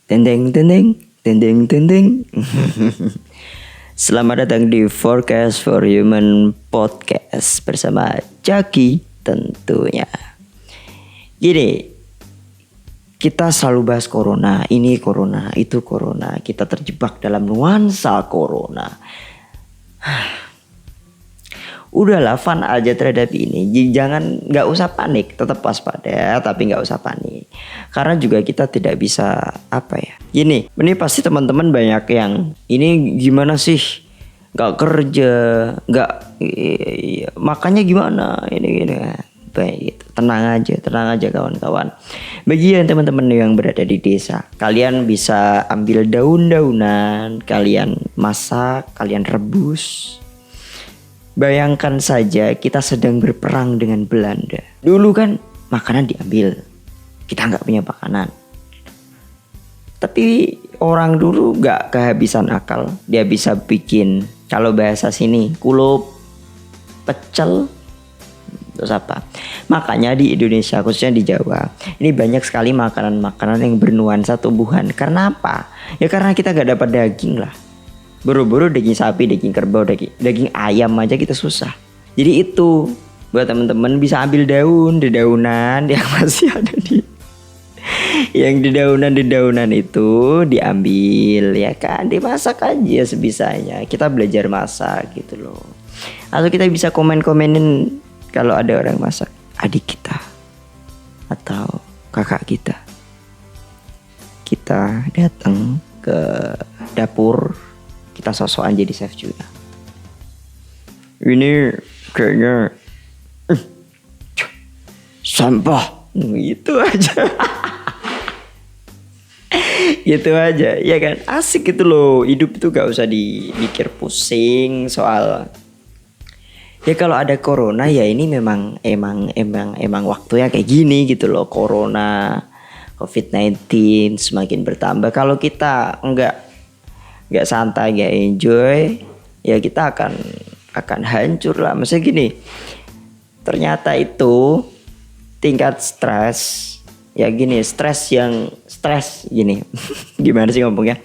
Tendeng tendeng tendeng tendeng. Selamat datang di Forecast for Human Podcast bersama Jaki tentunya. Gini, kita selalu bahas corona, ini corona, itu corona. Kita terjebak dalam nuansa corona. Udahlah, fun aja terhadap ini. Jangan, nggak usah panik, tetap waspada, tapi nggak usah panik. Karena juga kita tidak bisa Gini, ini pasti teman-teman banyak yang ini gimana sih? Nggak kerja, makanya gimana? Ini. Baik, gitu. Tenang aja kawan-kawan. Bagi yang teman-teman yang berada di desa, kalian bisa ambil daun-daunan, kalian masak, kalian rebus. Bayangkan saja kita sedang berperang dengan Belanda. Dulu kan makanan diambil, kita nggak punya makanan. Tapi orang dulu nggak kehabisan akal. Dia bisa bikin, kalau bahasa sini, kulup, pecel, terus apa. Makanya di Indonesia, khususnya di Jawa, ini banyak sekali makanan-makanan yang bernuansa tumbuhan. Karena apa? Ya karena kita nggak dapat daging lah. Buru-buru daging sapi, daging kerbau, daging ayam aja kita susah. Jadi itu buat teman-teman bisa ambil dedaunan yang masih ada yang dedaunan itu diambil, ya kan, dimasak aja sebisanya. Kita belajar masak gitu loh. Atau kita bisa komen-komenin kalau ada orang masak, adik kita atau kakak kita. Kita datang ke dapur, kita sok-sokan jadi chef juga. Ini kayaknya sampah, gitu aja. Gitu aja, ya kan, asik gitu loh. Hidup itu gak usah dipikir pusing soal. Ya kalau ada corona ya ini memang waktunya kayak gini gitu loh. Corona, COVID-19 semakin bertambah. Kalau kita nggak santai, nggak enjoy, ya kita akan hancur lah. Maksudnya gini, ternyata itu tingkat stres, ya gini, stres gini, gimana sih ngomongnya?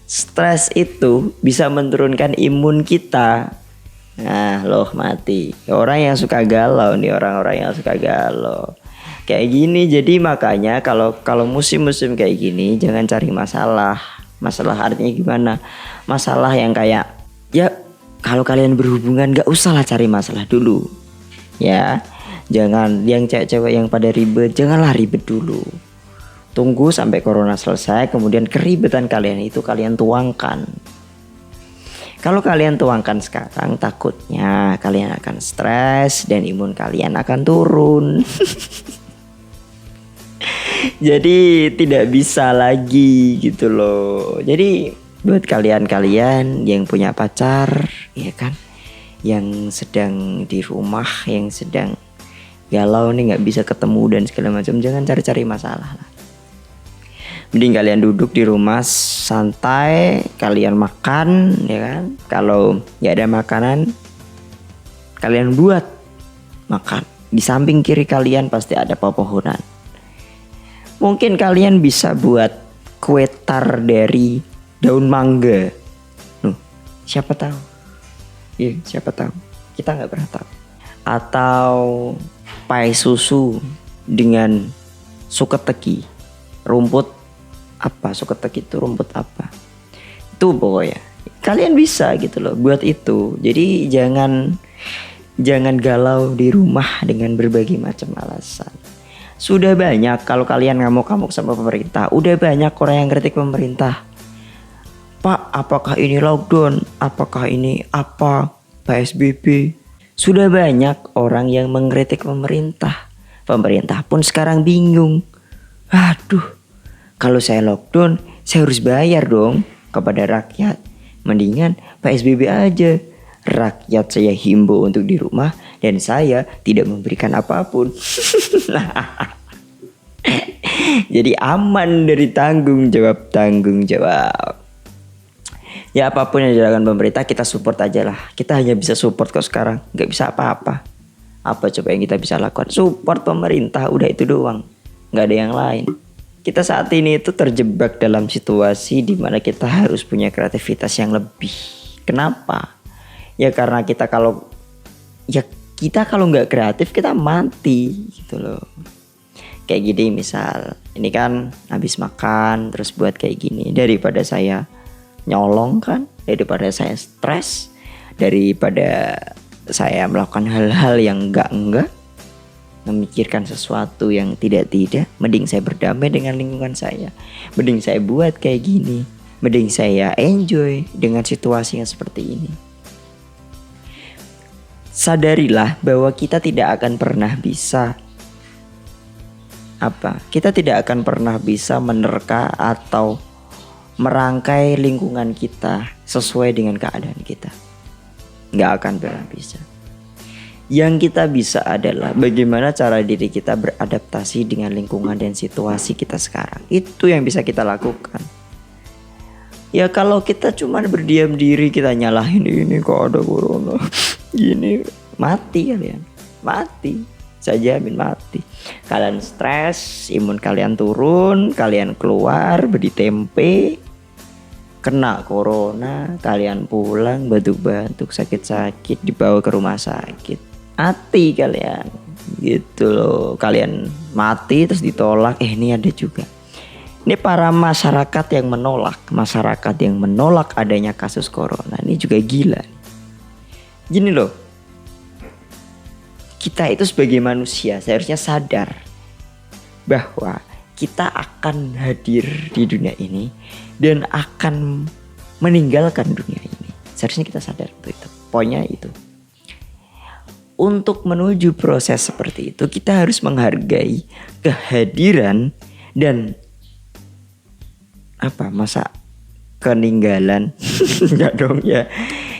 Stres itu bisa menurunkan imun kita. Nah loh, mati orang yang suka galau nih, orang-orang yang suka galau kayak gini. Jadi makanya kalau musim-musim kayak gini jangan cari masalah. Masalah artinya gimana? Masalah yang kayak, ya kalau kalian berhubungan gak usah lah cari masalah dulu. Ya, jangan yang cewek-cewek yang pada ribet, janganlah ribet dulu. Tunggu sampai corona selesai, kemudian keribetan kalian itu kalian tuangkan. Kalau kalian tuangkan sekarang, takutnya kalian akan stres dan imun kalian akan turun. Jadi tidak bisa lagi gitu loh. Jadi buat kalian-kalian yang punya pacar, ya kan, yang sedang di rumah, yang sedang galau nih, nggak bisa ketemu dan segala macam, jangan cari-cari masalah lah. Mending kalian duduk di rumah santai, kalian makan, ya kan. Kalau nggak ada makanan, kalian buat makan. Di samping kiri kalian pasti ada pepohonan. Mungkin kalian bisa buat kue tar dari daun mangga. Siapa tahu? Iya, siapa tahu? Kita nggak pernah tahu. Atau pai susu dengan suketeki. Rumput apa? Suketeki itu rumput apa? Itu pokoknya. Kalian bisa gitu loh buat itu. Jadi jangan galau di rumah dengan berbagai macam alasan. Sudah banyak, kalau kalian ngamuk-ngamuk sama pemerintah, udah banyak orang yang kritik pemerintah. Pak, apakah ini lockdown? Apakah ini PSBB? Sudah banyak orang yang mengkritik pemerintah. Pemerintah pun sekarang bingung. Aduh, kalau saya lockdown, saya harus bayar dong kepada rakyat. Mendingan PSBB aja. Rakyat saya himbau untuk di rumah dan saya tidak memberikan apapun. Jadi aman dari tanggung jawab. Ya apapun yang dilakukan pemerintah kita support aja lah. Kita hanya bisa support kok sekarang, nggak bisa apa-apa. Apa coba yang kita bisa lakukan? Support pemerintah, udah itu doang, nggak ada yang lain. Kita saat ini itu terjebak dalam situasi di mana kita harus punya kreativitas yang lebih. Kenapa? Ya karena kita kalau nggak kreatif kita mati gitu loh. Kayak gini misal, ini kan habis makan terus buat kayak gini, daripada saya nyolong kan, daripada saya stres, daripada saya melakukan hal-hal yang enggak, memikirkan sesuatu yang tidak, mending saya berdamai dengan lingkungan saya. Mending saya buat kayak gini, mending saya enjoy dengan situasi yang seperti ini. Sadarilah bahwa kita tidak akan pernah bisa kita tidak akan pernah bisa menerka atau merangkai lingkungan kita sesuai dengan keadaan kita. Nggak akan pernah bisa. Yang kita bisa adalah bagaimana cara diri kita beradaptasi dengan lingkungan dan situasi kita sekarang. Itu yang bisa kita lakukan. Ya kalau kita cuma berdiam diri, kita nyalahin ini kok ada corona gini, mati kalian. Mati. Saya jamin mati. Kalian stres, imun kalian turun, kalian keluar beli tempe, kena corona, kalian pulang batuk-batuk, sakit-sakit, dibawa ke rumah sakit. Mati kalian. Gitu loh. Kalian mati terus ditolak. Ini ada juga. Ini para masyarakat yang menolak adanya kasus corona. Ini juga gila. Gini loh. Kita itu sebagai manusia seharusnya sadar bahwa kita akan hadir di dunia ini dan akan meninggalkan dunia ini. Seharusnya kita sadar itu. Poinnya itu. Untuk menuju proses seperti itu, kita harus menghargai kehadiran dan masa peninggalan enggak dong ya.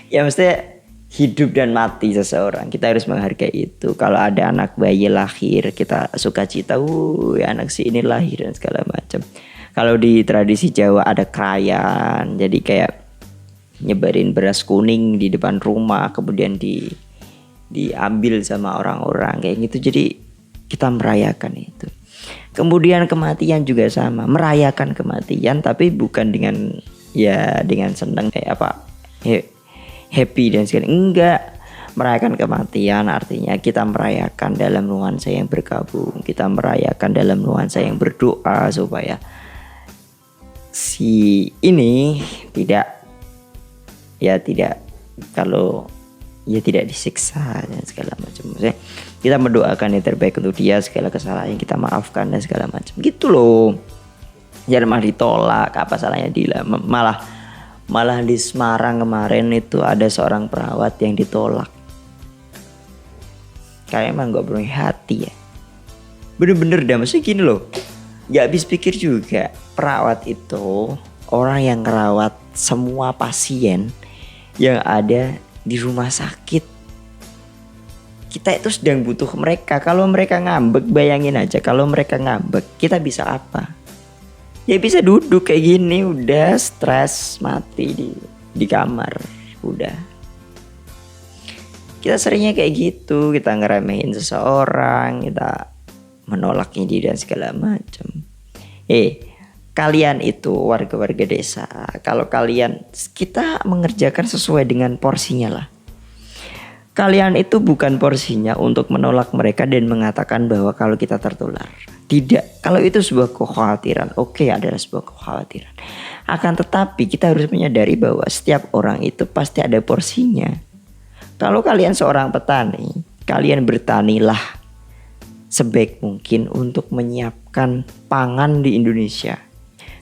Ya maksudnya hidup dan mati seseorang, kita harus menghargai itu. Kalau ada anak bayi lahir, kita sukacita, anak si ini lahir dan segala macam. Kalau di tradisi Jawa ada krayan, jadi kayak nyebarin beras kuning di depan rumah, kemudian diambil sama orang-orang kayak gitu. Jadi kita merayakan itu. Kemudian kematian juga sama, merayakan kematian tapi bukan dengan senang kayak happy dan segala. Enggak. Merayakan kematian artinya kita merayakan dalam nuansa yang berkabung. Kita merayakan dalam nuansa yang berdoa supaya si ini tidak disiksa dan segala macam. Maksudnya kita mendoakan yang terbaik untuk dia, segala kesalahan yang kita maafkan dan segala macam. Gitu loh. Jangan malah ditolak, apa salahnya Malah di Semarang kemarin itu ada seorang perawat yang ditolak. Kayak emang gak punya hati ya. Bener-bener dah, maksudnya gini loh. Gak habis pikir juga. Perawat itu orang yang ngerawat semua pasien yang ada di rumah sakit. Kita itu sedang butuh mereka. Kalau mereka ngambek, bayangin aja. Kalau mereka ngambek, kita bisa apa? Ya bisa duduk kayak gini, udah stres, mati di kamar, udah. Kita seringnya kayak gitu, kita ngeremehin seseorang, kita menolak ini dan segala macam. Kalian itu warga-warga desa, kalau kita mengerjakan sesuai dengan porsinya lah. Kalian itu bukan porsinya untuk menolak mereka dan mengatakan bahwa kalau kita tertular. Tidak, kalau itu sebuah kekhawatiran, oke, adalah sebuah kekhawatiran. Akan tetapi kita harus menyadari bahwa setiap orang itu pasti ada porsinya. Kalau kalian seorang petani, kalian bertanilah sebaik mungkin untuk menyiapkan pangan di Indonesia.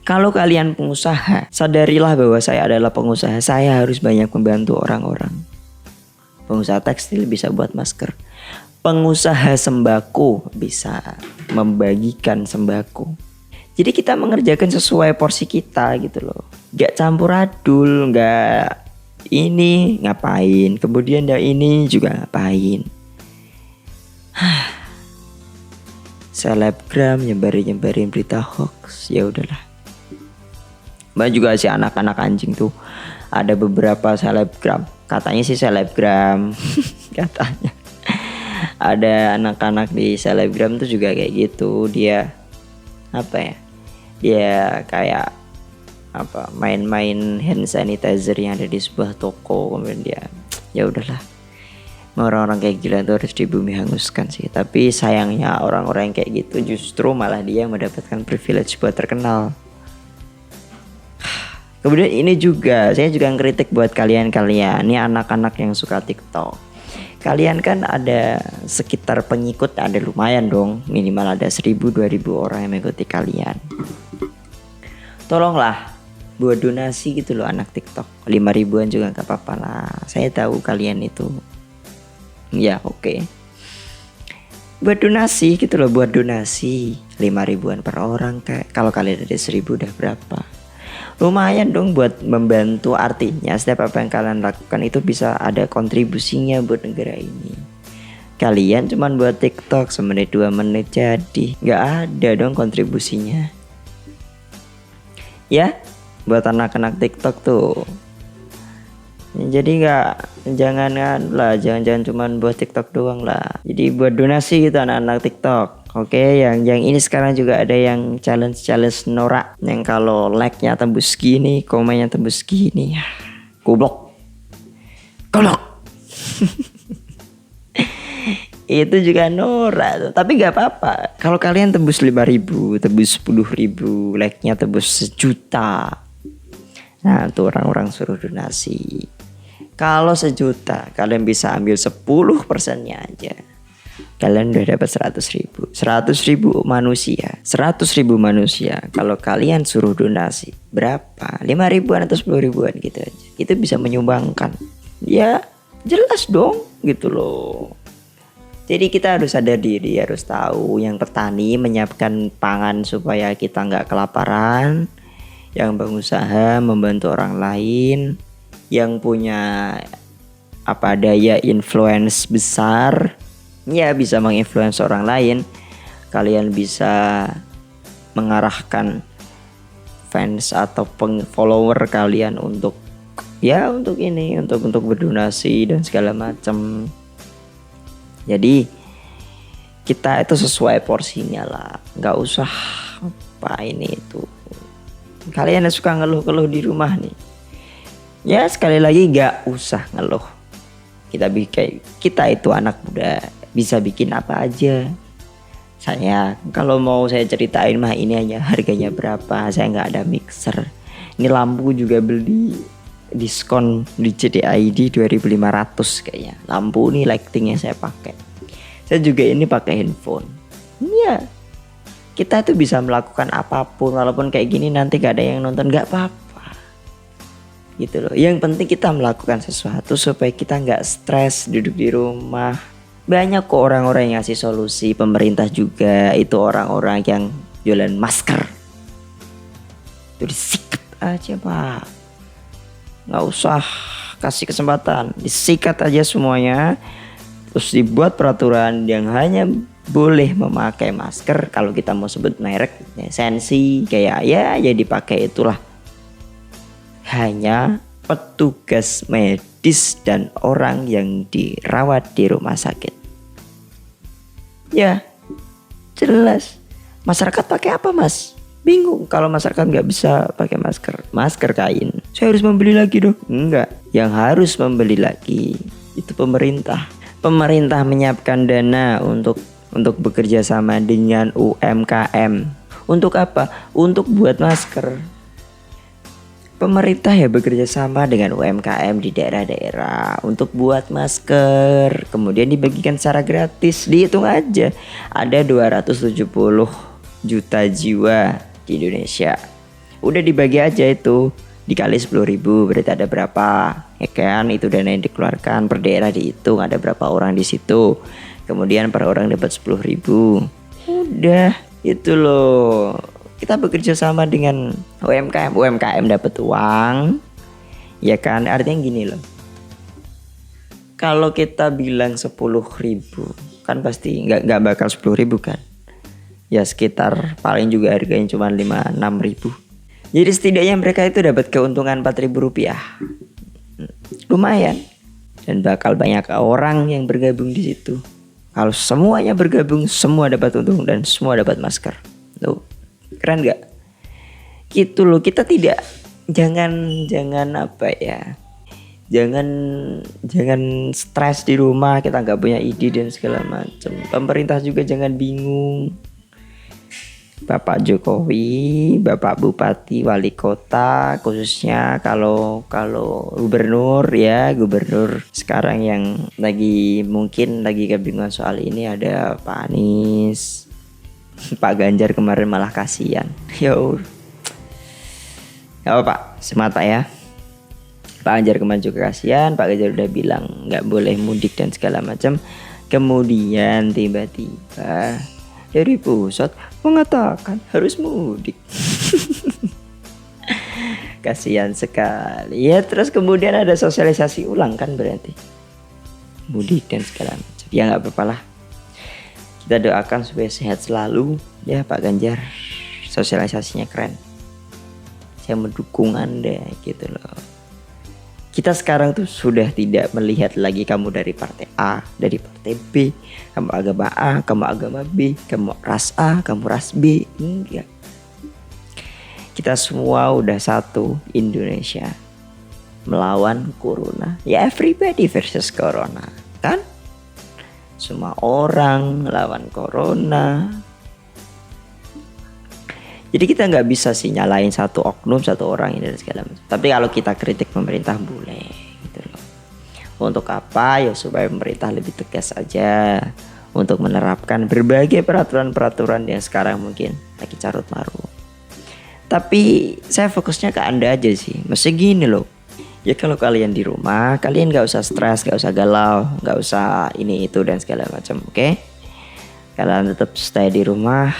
Kalau kalian pengusaha, sadarilah bahwa saya adalah pengusaha, saya harus banyak membantu orang-orang. Pengusaha tekstil bisa buat masker. Pengusaha sembako bisa membagikan sembako. Jadi kita mengerjakan sesuai porsi kita gitu loh. Gak campur adul, gak ini ngapain, kemudian ini juga ngapain. Selebgram nyebarin berita hoax, ya udahlah. Mbak juga si anak-anak anjing tuh, ada beberapa selebgram, katanya sih selebgram, katanya. Ada anak-anak di selebgram tuh juga kayak gitu. Dia Ya kayak apa, main-main hand sanitizer yang ada di sebuah toko, kemudian dia ya udahlah, orang-orang kayak gila itu harus di bumi hanguskan sih. Tapi sayangnya orang-orang yang kayak gitu justru malah dia yang mendapatkan privilege buat terkenal. Kemudian ini juga, saya juga ngeritik buat kalian-kalian, ini anak-anak yang suka TikTok. Kalian kan ada sekitar pengikut, ada lumayan dong, minimal ada 1.000-2.000 orang yang mengikuti kalian. Tolonglah buat donasi gitu loh anak TikTok, 5.000-an juga gak apa-apa lah. Saya tahu kalian itu, ya oke. Buat donasi gitu loh, buat donasi 5.000-an per orang. Kayak kalau kalian ada 1.000 udah berapa? Lumayan dong buat membantu, artinya setiap apa yang kalian lakukan itu bisa ada kontribusinya buat negara ini. Kalian cuman buat TikTok 1 menit 2 menit jadi nggak ada dong kontribusinya. Ya buat anak-anak TikTok tuh, jadi jangan cuman buat TikTok doang lah. Jadi buat donasi gitu anak-anak TikTok. Oke, yang ini sekarang juga ada yang challenge Nora, yang kalau like-nya tembus gini, komennya tembus gini, goblok. Itu juga Nora tuh. Tapi gak apa-apa kalau kalian tembus 5.000, tembus 10.000, like-nya tembus 1.000.000. Nah tuh orang-orang suruh donasi. Kalau 1.000.000 kalian bisa ambil 10%-nya aja, kalian udah dapat 100.000. 100.000 manusia, 100.000 manusia. Kalau kalian suruh donasi berapa? 5.000-an atau 10.000-an gitu aja, itu bisa menyumbangkan. Ya jelas dong gitu loh. Jadi kita harus sadar diri, harus tahu yang petani menyiapkan pangan supaya kita nggak kelaparan, yang berusaha membantu orang lain, yang punya daya influence besar, ya bisa menginfluence orang lain. Kalian bisa mengarahkan fans atau follower kalian untuk berdonasi dan segala macam. Jadi kita itu sesuai porsinya lah, nggak usah ini itu. Kalian yang suka ngeluh-ngeluh di rumah nih, ya sekali lagi nggak usah ngeluh. Kita itu anak muda, bisa bikin apa aja. Saya kalau mau saya ceritain mah, ini hanya harganya berapa. Saya nggak ada mixer. Ini lampu juga beli diskon di CDID 2.500 kayaknya. Lampu ini lightingnya saya pakai. Saya juga ini pakai handphone. Iya, kita tuh bisa melakukan apapun. Walaupun kayak gini nanti gak ada yang nonton, gak apa-apa gitu loh. Yang penting kita melakukan sesuatu supaya kita gak stres duduk di rumah. Banyak kok orang-orang yang ngasih solusi. Pemerintah juga itu orang-orang yang jualan masker, itu disikat aja pak, gak usah kasih kesempatan, disikat aja semuanya. Terus dibuat peraturan yang hanya boleh memakai masker, kalau kita mau sebut merek ya, sensi kayak ya dipakai itulah hanya petugas medis dan orang yang dirawat di rumah sakit. Ya jelas. Masyarakat pakai apa mas? Bingung kalau masyarakat nggak bisa pakai masker kain. Saya harus membeli lagi dong? Enggak, yang harus membeli lagi itu pemerintah. Pemerintah menyiapkan dana untuk bekerja sama dengan UMKM. Untuk apa? Untuk buat masker. Pemerintah ya bekerja sama dengan UMKM di daerah-daerah untuk buat masker. Kemudian dibagikan secara gratis. Dihitung aja, ada 270 juta jiwa di Indonesia. Udah dibagi aja itu, dikali 10.000 berarti ada berapa, ya kan? Itu dana yang dikeluarkan per daerah, dihitung ada berapa orang di situ. Kemudian per orang dapat 10.000. Udah itu loh. Kita bekerja sama dengan UMKM dapat uang, ya kan? Artinya gini loh. Kalau kita bilang 10.000 kan pasti nggak bakal 10.000 kan? Ya sekitar paling juga harganya cuma 5-6.000. Jadi setidaknya mereka itu dapat keuntungan 4.000 rupiah. Lumayan. Dan bakal banyak orang yang bergabung di situ. Kalau semuanya bergabung, semua dapat untung dan semua dapat masker. Tuh, keren gak? gitu loh. Kita tidak jangan apa ya, jangan stres di rumah, kita nggak punya ide dan segala macam. Pemerintah juga jangan bingung. Bapak Jokowi, Bapak Bupati, Wali Kota, khususnya kalau gubernur sekarang yang mungkin lagi kebingungan soal ini ada Pak Anies, Pak Ganjar kemarin malah kasihan. Yo, nggak apa Pak, semangat Pak ya. Pak Ganjar kemarin juga kasihan, Pak Ganjar udah bilang nggak boleh mudik dan segala macam. Kemudian tiba-tiba dari pusat mengatakan harus mudik. Kasihan sekali. Ya terus kemudian ada sosialisasi ulang kan berarti. Mudik dan segala macam. Ya nggak apa-apa lah. Kita doakan supaya sehat selalu ya Pak Ganjar. Sosialisasinya keren. Saya mendukung Anda gitu loh. Kita sekarang tuh sudah tidak melihat lagi kamu dari partai A, dari partai B, kamu agama A, kamu agama B, kamu ras A, kamu ras B. Enggak. Kita semua udah satu Indonesia melawan corona. Ya everybody versus corona, kan? Semua orang lawan corona. Jadi kita nggak bisa sih nyalain satu oknum, satu orang ini dan segala macam. Tapi kalau kita kritik pemerintah boleh gitu loh. Untuk apa? Ya supaya pemerintah lebih tegas aja untuk menerapkan berbagai peraturan-peraturan yang sekarang mungkin lagi carut marut. Tapi saya fokusnya ke Anda aja sih. Mesti gini loh. Ya kalau kalian di rumah, kalian nggak usah stres, nggak usah galau, nggak usah ini itu dan segala macam, oke? Kalian tetap stay di rumah.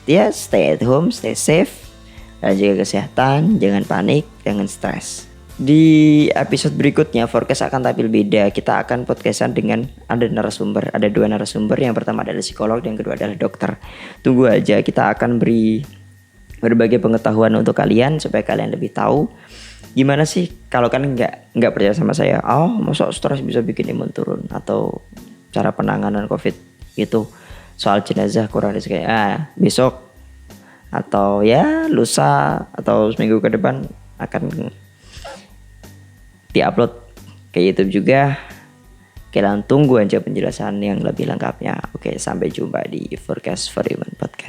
Ya stay at home, stay safe, dan jaga kesehatan, jangan panik, jangan stres. Di episode berikutnya forecast akan tampil beda. Kita akan podcastan dengan ada dua narasumber. Yang pertama adalah psikolog, yang kedua adalah dokter. Tunggu aja, kita akan beri berbagai pengetahuan untuk kalian supaya kalian lebih tahu gimana sih kalau kan nggak percaya sama saya. Oh, masa stres bisa bikin imun turun, atau cara penanganan COVID gitu. Soal jenazah kurang kayak besok atau ya lusa atau seminggu ke depan akan diupload ke YouTube juga. Kalian tunggu aja penjelasan yang lebih lengkapnya. Oke, sampai jumpa di Forecast for Human Podcast.